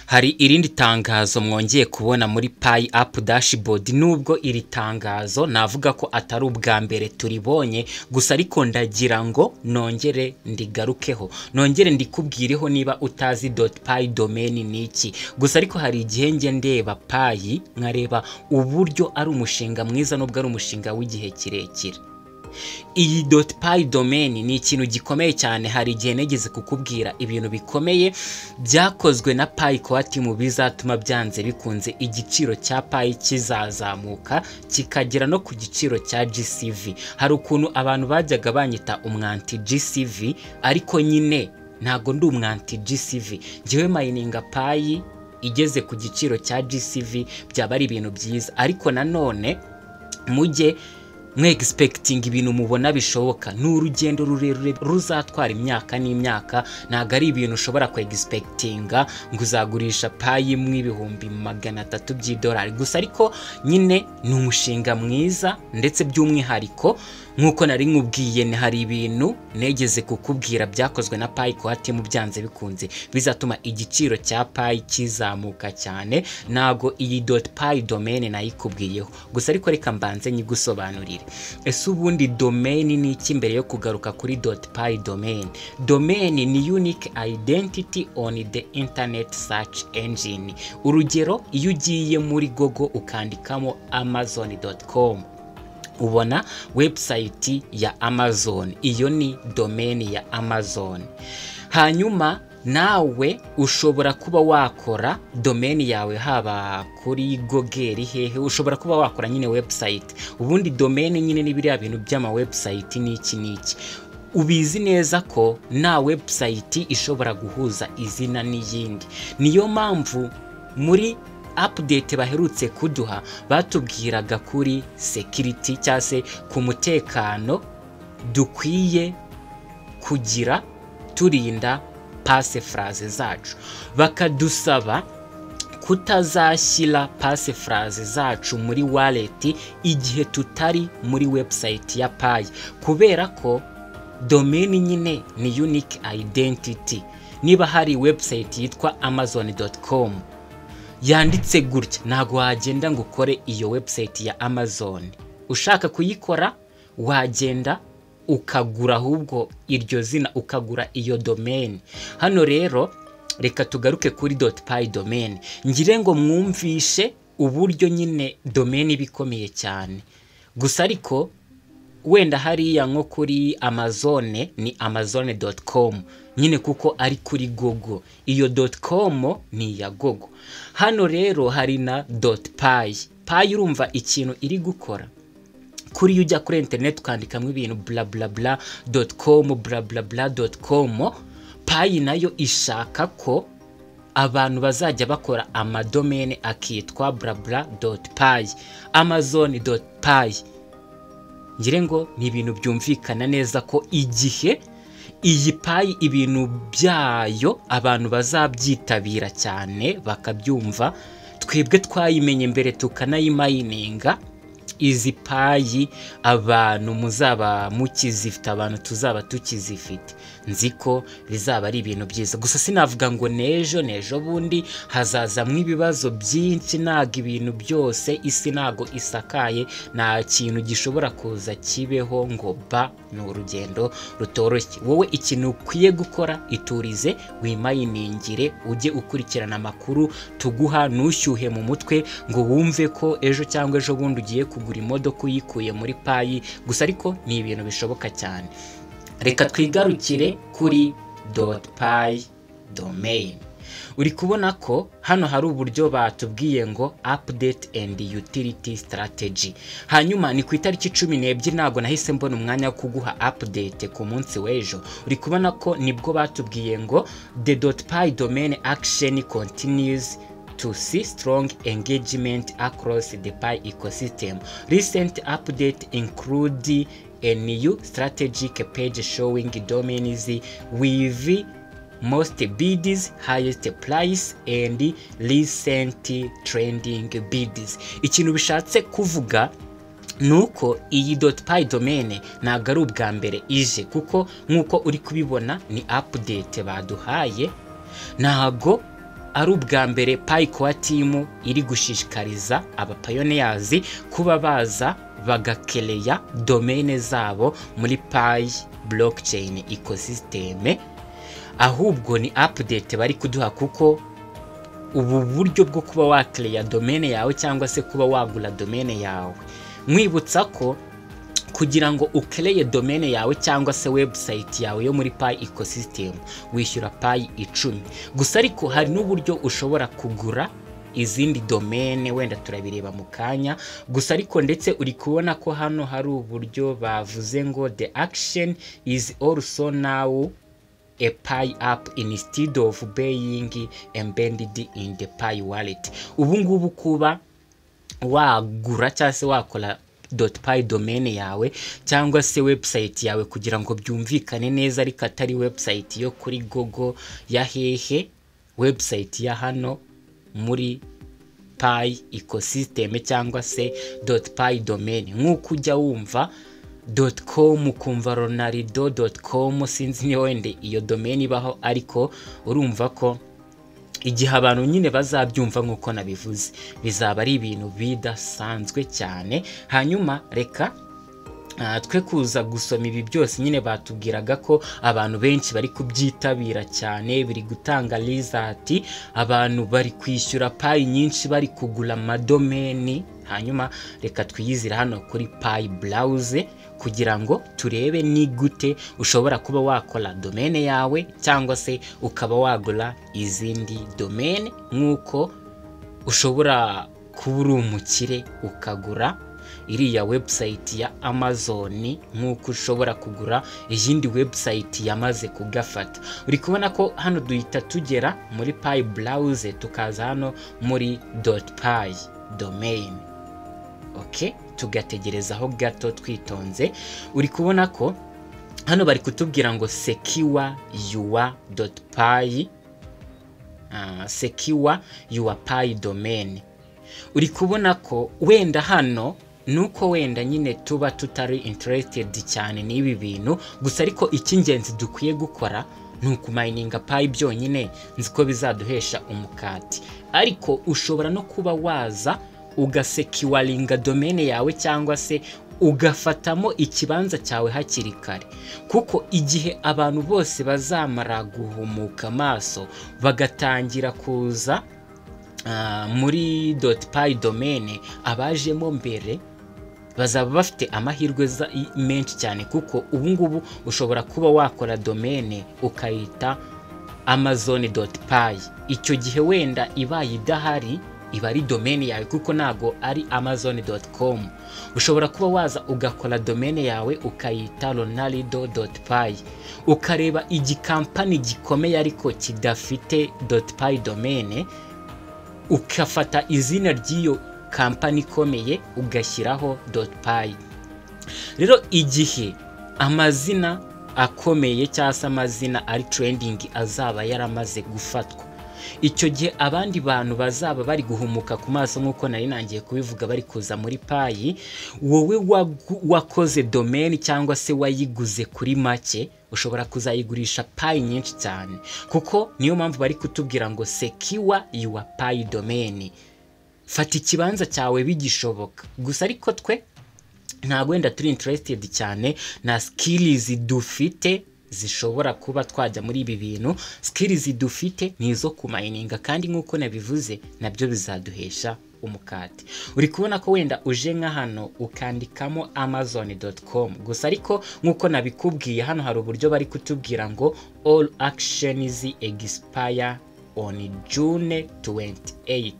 Hari irindi tangazo mwongeye kubona muri Pi App Dashboard, nubwo iri tangazo navuga ko atari ubwa mbere turibonye, gusa ariko ndagira ngo nongere ndigarukeho, nongere ndikubwireho niba utazi .pi domain ni iki. Gusa ariko hari igihe nge ndeba Pi nkareba uburyo ari umushinga mwiza nubwo ari umushinga w'igihe kirekire. Iyi .pi domain ni ikintu gikomeye cyane. Hari igihe negeze kukubwira ibintu bikomeye byakozwe na Pi Core Team bizatuma byanze bikunze igiciro cya Pi kizazamuka kikagera no ku giciro cya GCV. Hari ukuntu abantu bajyaga banyita umwanti GCV, ariko nyine ntago ndi umwanti GCV. Ngewe mininga Pi igeze ku giciro cya GCV byaba ari ibintu byiza, ariko nanone mujye expecting ibintu mubona bishoboka. N'urugendo rurerure ruzatwara imyaka n'imyaka, ntago ari ibintu ushobora expectinga ngo uzagurisha Pi imwe ibihumbi 300 by'idolari gusa. Ariko nyine ni umushinga mwiza, ndetse by'umwihariko nkuko nari nkubwiye ni hari ibintu negeze kukubwira byakozwe na Pi Core Team byanze bikunze bizatuma igiciro cya Pi kizamuka cyane. Nago iyi .pi domain nayikubwiyeho, gusa ariko reka mbanze nyigusobanurire. Ese ubundi domain ni iki mbere yo kugaruka kuri .pi domain? Domain ni unique identity on the internet search engine. Urugero, iyo ugiye muri Google ukandikamo amazon.com ubona website ya Amazon, iyo ni domain ya Amazon. Hanyuma nawe ushobora kuba wakora domain yawe haba kuri Google hehe, ushobora kuba wakora nyine website. Ubundi domain nyine ni biriya bintu by'ama website niki. Ubizi neza ko na website ishobora guhuza izina n'iyindi. Niyo mpamvu muri update baherutse kuduha batubwiraga kuri security cyase ku mutekano dukwiye kugira turinda passe phrase zacu. Bakadusaba kutazashyira passe phrase zacu muri wallet igihe tutari muri website ya Pi, kubera ko domain nyine ni unique identity. Niba hari website yitwa amazon.com yanditse gutya, ntago wagenda ngo ukore iyo website ya Amazon. Ushaka kuyikora wagenda ukagura ahubwo iryo zina, ukagura iyo domain. Hano rero reka tugaruke kuri .pi domain, ngire ngo mwumvishe uburyo nyine domain bikomeye cyane. Gusa ariko wenda hariya nko kuri Amazon ni amazon.com nyine kuko ari kuri Google, iyo .com ni ya Google. Hano rero hari na .pi. Pi urumva ikintu iri gukora kuri ujya kuri internet ukandikamo ibintu bla bla bla.com bla bla bla.com. Pi nayo ishaka ko abantu bazajya bakora amadomain akitwa bla bla.pi, amazon.pi. Ngire ngo ni ibintu byumvikana neza ko igihe iyi Pi ibintu byayo abantu bazabyitabira cyane bakabyumva, twebwe twayimenye mbere tukanayimayininga, izi Pi abantu muzaba mukizifite, abantu tuzaba tukizifite, nziko bizaba ari ibintu byiza. Gusa sinavuga ngo nejo bundi hazazamwe ibibazo byinshi, naga ibintu byose, isi nago isakaye, nta kintu gishobora kuza kibeho ngo ba ni urugendo rutoroshye. Wowe ikintu ukwiye gukora, iturize, wimayiningire, ujye ukurikirana amakuru tuguha, nushyuhe mu mutwe ngo wumve ko ejo cyangwa ejo bundi ugiye kugura imodoka uyikuye muri Pi. Gusa ariko ni ibintu bishoboka cyane. Reka twigarukire kuri .pi domain. Uri kubona ko hano hari uburyo batubwiye ngo update and utility strategy. Hanyuma ni ku itariki 12 ntago nahise mbona umwanya wo kuguha update ku munsi w'ejo. Uri kubona ko nibwo batubwiye ngo the .pi domain action continues to see strong engagement across the Pi ecosystem. Recent update include a new strategic page showing domains with most bids, highest price and recent trending bids. Ikintu bishatse kuvuga nuko iyi .pi domain ntago ari ubwa mbere ije, kuko nkuko uri kubibona ni update baduhaye, ntago ari ubwa mbere Pi Core Team iri gushishikariza abapioneers kuba baza bagakereya domaine zabo muri Pi blockchain ecosystem, ahubwo ni update bari kuduha, kuko ubu buryo bwo kuba wakereya domaine yawe cyangwa se kuba wagura domaine yawe, mwibutsa ko kugira ngo ukereye domaine yawe cyangwa se website yawe yo muri Pi ecosystem wishyura Pi 10. Gusa ariko hari n'uburyo ushobora kugura izindi domaine, wenda turabireba mu kanya. Gusa ariko ndetse uri kubona ko hano hari uburyo bavuze ngo the action is also now a Pi app instead of being embedded in the Pi wallet. Ubu ngubu kuba wagura cyangwa se wakora .pi domaine yawe cyangwa se website yawe kugira ngo byumvikane neza, ariko atari website yo kuri Google ya hehe, website ya hano muri Pi ecosystem cyangwa se .pi domain, nk'uko ujya wumva .com kumva ronaldo.com, sinzi ni wende iyo domain ibaho, ariko urumva ko igihe abantu nyine bazabyumva nk'uko nabivuze bizaba ari ibintu bidasanzwe cyane. Hanyuma reka twe kuza gusoma ibi byose, nyine batubwiraga ko abantu benshi bari kubyitabira cyane, biri gutanga result, abantu bari kwishyura Pi nyinshi bari kugura amadomeni. Hanyuma reka twiyizira hano kuri Pi browse kugira ngo turebe ni gute ushobora kuba wakora domaine yawe cyangwa se ukaba wagura izindi domaine, nk'uko ushobora kuba uri umukire ukagura iriya website ya Amazon, nk'uko ushobora kugura iyindi website yamaze kugafata. Uri kubona ko hano duhita tugera muri Pi browse tukaza hano muri .pi domain. Okay, tugategerezaho gato twitonze. Uri kubona ko hano bari kutubwira ngo secure your .pi, secure your Pi domain. Uri kubona ko wenda hano nuko wenda nyine tuba tutari interested cyane n'ibi bintu, gusa ariko icy'ingenzi dukwiye gukora ni ukumininga Pi byonyine, nzi ko bizaduhesha umukati. Ariko ushobora no kuba waza ugasecuringa domaine yawe cyangwa se ugafatamo ikibanza cyawe hakiri kare, kuko igihe abantu bose bazamara guhumuka amaso bagatangira kuza muri .pi domaine, abajemo mbere bazaba bafite amahirwe menshi cyane, kuko ubu ngubu ushobora kuba wakora domaine ukayita amazon.pi. icyo gihe wenda ibaye idahari iba ari domaine yawe, kuko nago ari amazon.com. ushobora kuba waza ugakora domaine yawe ukayita ronaldo.pi, ukareba igikampani gikomeye ariko kidafite .pi domaine, ukafata izina ry'iyo kampani ikomeye ugashyiraho .pi. Rero igihe amazina akomeye cyangwa se amazina ari trending azaba yaramaze gufatwa, icyo gihe abandi bantu bazaba bari guhumuka ku maso, nk'uko nari nangiye kubivuga, bari kuza muri Pi. Wowe wakoze domain cyangwa se wayiguze kuri make, ushobora kuzayigurisha Pi nyinshi cyane, kuko niyo mpamvu bari kutubwira ngo secure your Pi domain. Fata ikibanza cyawe bigishoboka. Gusa ariko twe ntabwo wenda turi interested cyane na skills dufite zishobora kuba twajya muri ibi bintu. Skills dufite nizo kumininga, kandi nk'uko nabivuze nabyo bizaduhesha umukati. Uri kubona ko wenda uje nka hano ukandikamo amazon.com, gusa ariko nk'uko nabikubwiye hano hari uburyo bari kutubwira ngo all actions expire on June 28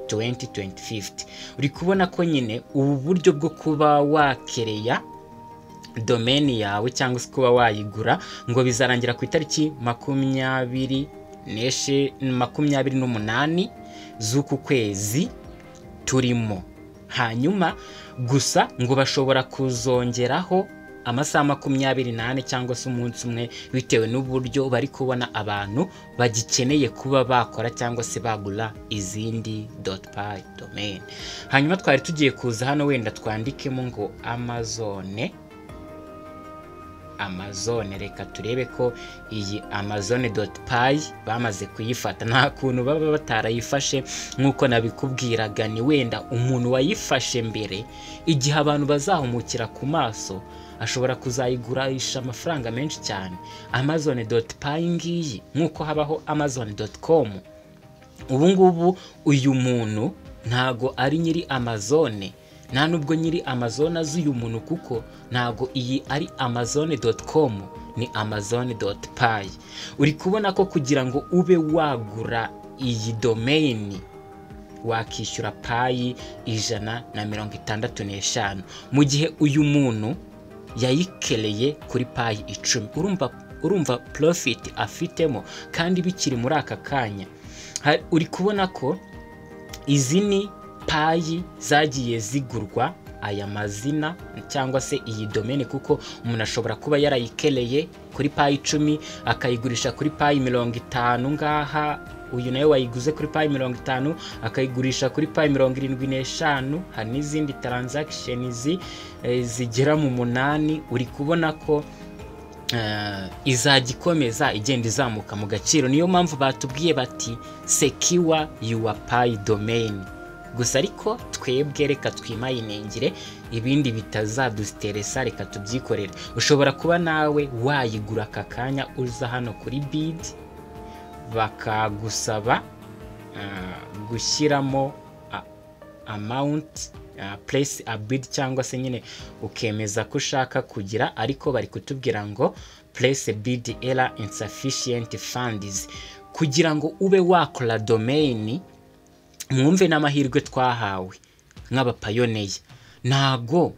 2025. Uri kubona ko nyine ubu buryo bwo kuba wakereya domain yawe cyangwa se kuba wayigura ngo bizarangira ku itariki 28 z'uku kwezi turimo. Hanyuma gusa ngo bashobora kuzongeraho amasaha 28 cyangwa se umunsi umwe, bitewe n'uburyo bari kubona abantu bagikeneye kuba bakora cyangwa se bagura izindi .pi domain. Hanyuma twari tugiye kuza hano wenda twandikemo ngo Amazon. Reka turebe ko iyi Amazon.py bamaze kuyifata. Nta kuntu baba batarayifashe nk'uko nabikubwiraga, ni wenda umuntu wayifashe mbere, igihe abantu bazahumukira ku maso ashobora kuzayigurisha amafaranga menshi cyane. Amazon.py ngiyi nk'uko habaho Amazon.com, ubu ngubu uyu muntu ntago ari nyiri Amazon, nta nubwo nyiri Amazon azi uyu muntu, kuko ntago iyi ari Amazon.com, ni Amazon.py. uri kubona ko kugira ngo ube wagura iyi domain wakishyura payi 165, mu gihe uyu muntu yayikereye kuri payi 10. Urumva profit afitemo, kandi bikiri muri aka kanya. Uri kubona ko izi ni payi zagiye zigurwa aya mazina cyangwa se iyi domain, kuko umuntu ashobora kuba yarayikereye kuri payi 10 akayigurisha kuri payi 50 ngaha. Uyu nayo wayiguze kuri payi 50 akayigurisha kuri payi 75. Hari n'izindi transactions zigera mu 8. uri kubona ko izagikomeza igenda izamuka mu gaciro. Niyo mpamvu batubwiye bati secure your pay domain. Gusa ariko twebwe reka twimayinengire, ibindi bitazadusteresa, reka tubyikorere. Ushobora kuba nawe wayigura aka kanya uza hano kuri bid, bakagusaba gushyiramo amount, place a bid, cyangwa se nyine ukemeza ko ushaka kugira, ariko bari kutubwira ngo place bid error insufficient funds. Kugira ngo ube wakora domain, mwumve n'amahirwe twahawe nk'abapayoneye, ntago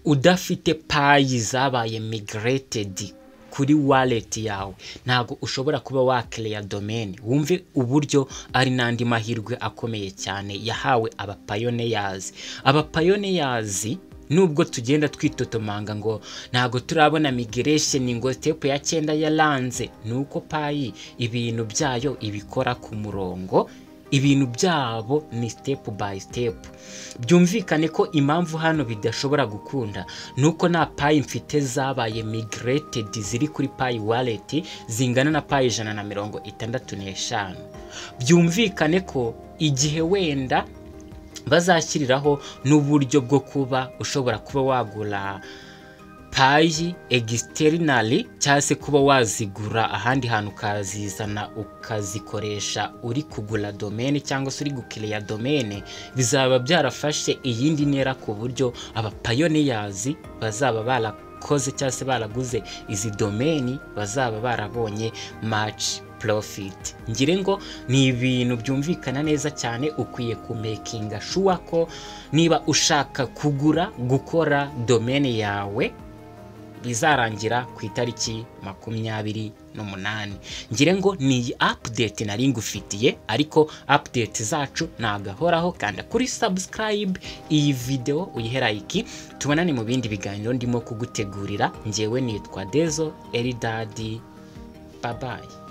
udafite payi zabaye migrated kuri wallet yawe ntago ushobora kuba wakleya domain. Wumve uburyo ari nandi mahirwe akomeye cyane yahawe abapayoneyers. Abapayoneyers nubwo tugenda twitotomanga ngo ntago turabona migration ngo step ya 9 yalanze, nuko payi ibintu byayo ibikora ku murongo, ibintu byabo ni step by step. Byumvikane ko impamvu hano bidashobora gukunda nuko na payi mfite zabaye migrated ziri kuri payi wallet zingana na payi 165. Byumvikane ko igihe wenda bazashyiriraho n'uburyo bwo kuba ushobora kuba wagura payi externally, cyase kuba wazigura ahandi hantu ukazizana ukazikoresha uri kugura domain cyangwa se uri gukleya domain, bizaba byarafashe iyindi ntera ku buryo abapayoneyers bazaba barakoze cyase baraguze izi domain bazaba barabonye much profit. Ngire ngo ni ibintu byumvikana neza cyane. Ukwiye kumakinga sure ko niba ushaka kugura gukora domain yawe bizarangira ku itariki 28. Ngire ngo ni update nari ngufitiye, ariko update zacu nagahoraho. Kanda kuri subscribe, iyi video uyihera iki. Tubonane mu bindi biganiro ndimo kugutegurira. Njewe nitwa Dezo Eridadi. Bye bye.